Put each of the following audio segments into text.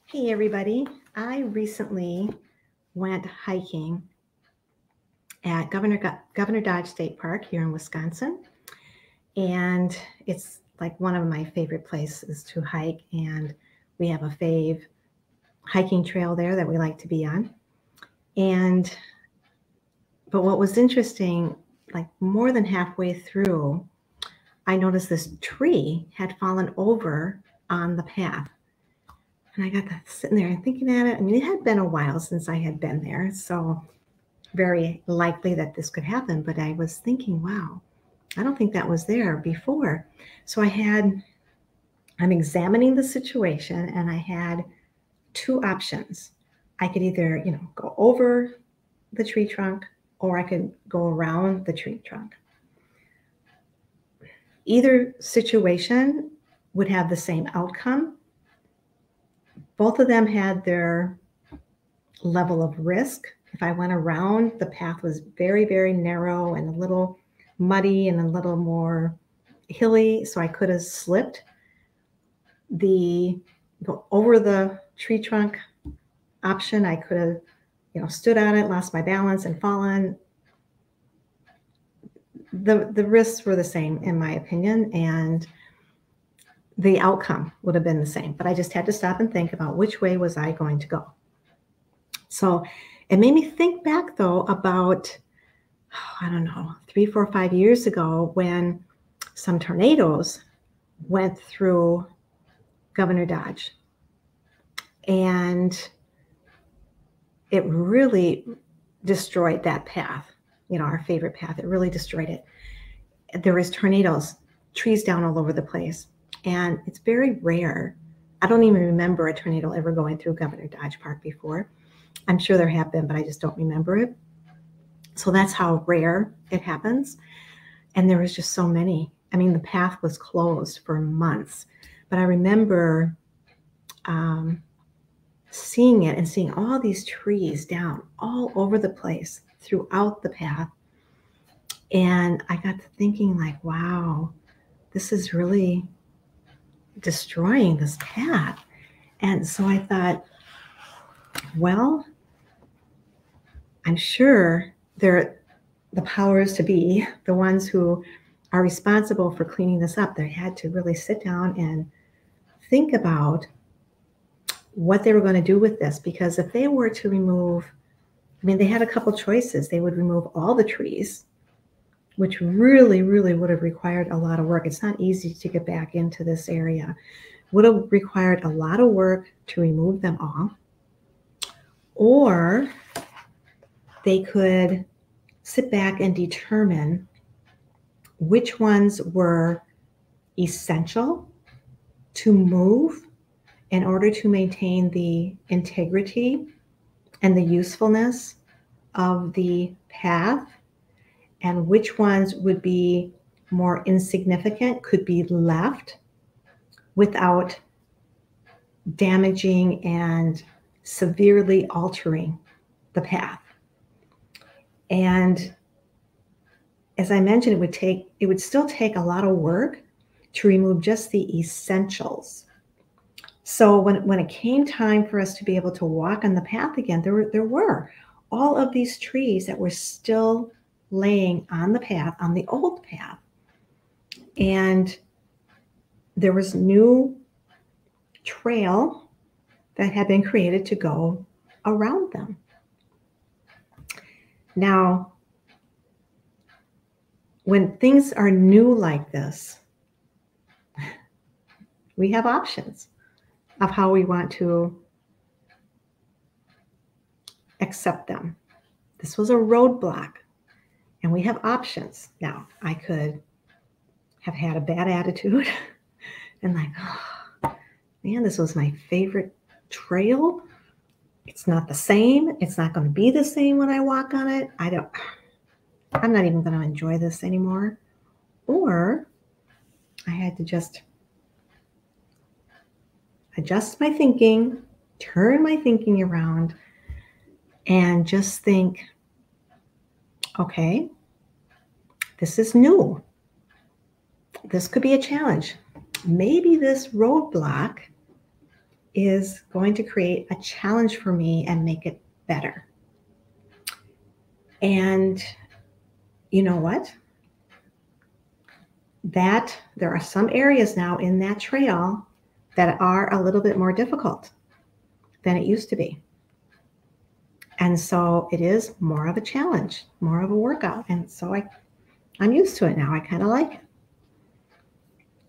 Hey everybody, I recently went hiking at Governor Dodge State Park here in Wisconsin, and it's like one of my favorite places to hike, and we have a fave hiking trail there that we like to be on. But what was interesting, like more than halfway through, I noticed this tree had fallen over on the path. And I got sitting there and thinking at it. I mean, it had been a while since I had been there, so very likely that this could happen. But I was thinking, wow, I don't think that was there before. So I'm examining the situation, and I had two options. I could either, go over the tree trunk, or I could go around the tree trunk. Either situation would have the same outcome. Both of them had their level of risk. If I went around, the path was very, very narrow and a little muddy and a little more hilly, so I could have slipped. Go over the tree trunk option, I could have, stood on it, lost my balance, and fallen. The risks were the same, in my opinion, and the outcome would have been the same. But I just had to stop and think about which way was I going to go. So it made me think back, though, about, I don't know, 3, 4, 5 years ago when some tornadoes went through Governor Dodge. And it really destroyed that path, our favorite path. It really destroyed it. There was tornadoes, trees down all over the place. And it's very rare. I don't even remember a tornado ever going through Governor Dodge Park before. I'm sure there have been, but I just don't remember it. So that's how rare it happens. And there was just so many. I mean, the path was closed for months. But I remember seeing it and seeing all these trees down all over the place throughout the path. And I got to thinking, like, wow, this is really destroying this path. And so I thought, well, I'm sure the powers to be, the ones who are responsible for cleaning this up, they had to really sit down and think about what they were going to do with this. Because if they were to remove, they had a couple choices. They would remove all the trees, which really, really would have required a lot of work. It's not easy to get back into this area. Would have required a lot of work to remove them all. Or they could sit back and determine which ones were essential to move in order to maintain the integrity and the usefulness of the path, and which ones would be more insignificant, could be left without damaging and severely altering the path. And as I mentioned, it would still take a lot of work to remove just the essentials. So when it came time for us to be able to walk on the path again, there were all of these trees that were still laying on the path, on the old path. And there was new trail that had been created to go around them. Now, when things are new like this, we have options of how we want to accept them. This was a roadblock, and we have options. Now, I could have had a bad attitude and like, oh, man, this was my favorite trail. It's not the same. It's not going to be the same when I walk on it. I'm not even going to enjoy this anymore. Or I had to just adjust my thinking, turn my thinking around, and just think, okay, this is new. This could be a challenge. Maybe this roadblock is going to create a challenge for me and make it better. And you know what? That there are some areas now in that trail that are a little bit more difficult than it used to be. And so it is more of a challenge, more of a workout. And so I'm used to it now. I kind of like it.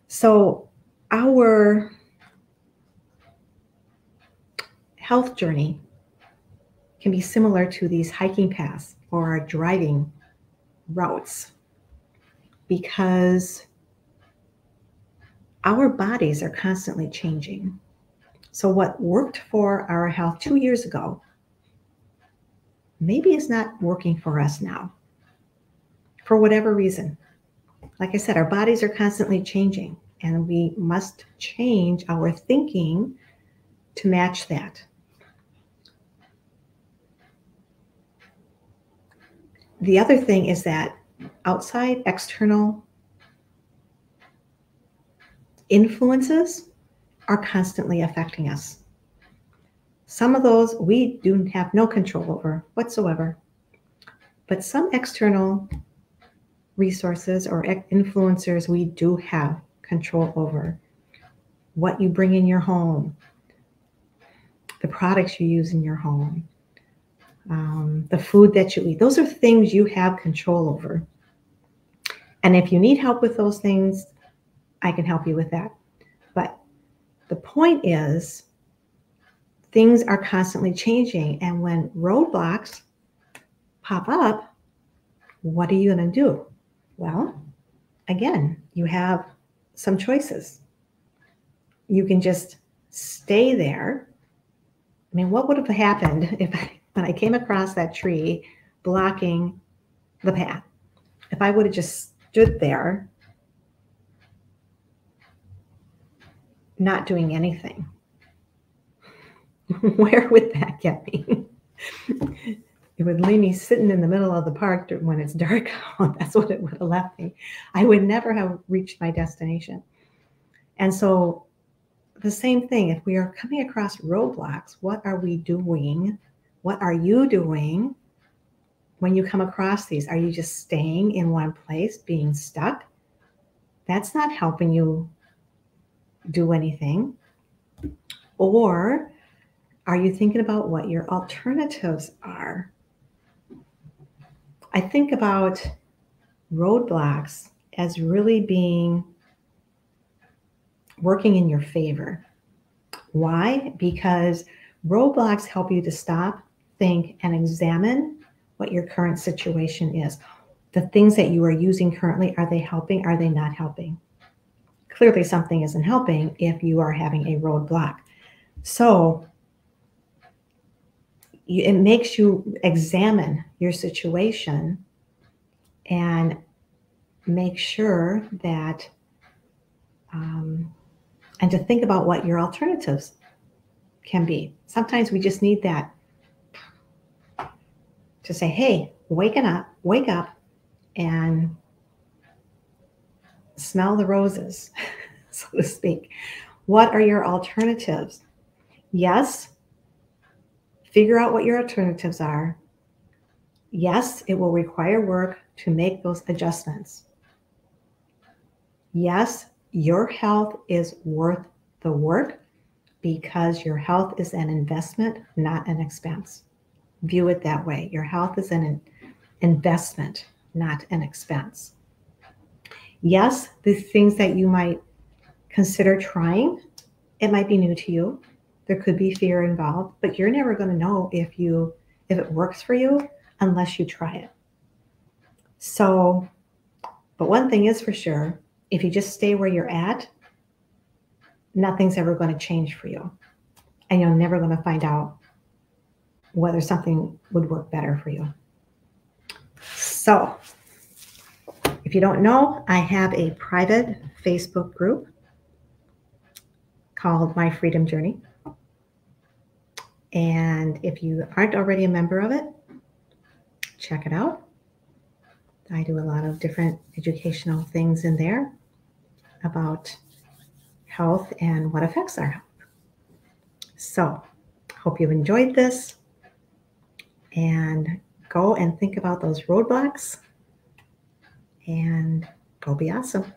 So our health journey can be similar to these hiking paths or driving routes, because our bodies are constantly changing. So what worked for our health 2 years ago maybe is not working for us now, for whatever reason. Like I said, our bodies are constantly changing, and we must change our thinking to match that. The other thing is that outside external influences are constantly affecting us. Some of those we do have no control over whatsoever, but some external resources or influencers we do have control over. What you bring in your home, the products you use in your home, the food that you eat. Those are things you have control over. And if you need help with those things, I can help you with that. But the point is, things are constantly changing. And when roadblocks pop up, what are you going to do? Well, again, you have some choices. You can just stay there. I mean, what would have happened when I came across that tree blocking the path? If I would have just stood there, not doing anything, where would that get me? It would leave me sitting in the middle of the park when it's dark out. That's what it would have left me. I would never have reached my destination. And so the same thing, if we are coming across roadblocks, what are we doing? What are you doing when you come across these? Are you just staying in one place, being stuck? That's not helping you do anything. Or are you thinking about what your alternatives are? I think about roadblocks as really being working in your favor. Why? Because roadblocks help you to stop, think, and examine what your current situation is. The things that you are using currently, are they helping? Are they not helping? Clearly something isn't helping if you are having a roadblock. So it makes you examine your situation and make sure that, and to think about what your alternatives can be. Sometimes we just need that to say, hey, wake up and smell the roses, so to speak. What are your alternatives? Yes, figure out what your alternatives are. Yes, it will require work to make those adjustments. Yes, your health is worth the work because your health is an investment, not an expense. View it that way. Your health is an investment, not an expense. Yes, the things that you might consider trying, it might be new to you. There could be fear involved, but you're never going to know if it works for you unless you try it. So, but one thing is for sure, if you just stay where you're at, nothing's ever going to change for you. And you're never going to find out whether something would work better for you. So, if you don't know, I have a private Facebook group called My Freedom Journey. And if you aren't already a member of it, check it out. I do a lot of different educational things in there about health and what affects our health. So, hope you enjoyed this, and go and think about those roadblocks and go be awesome.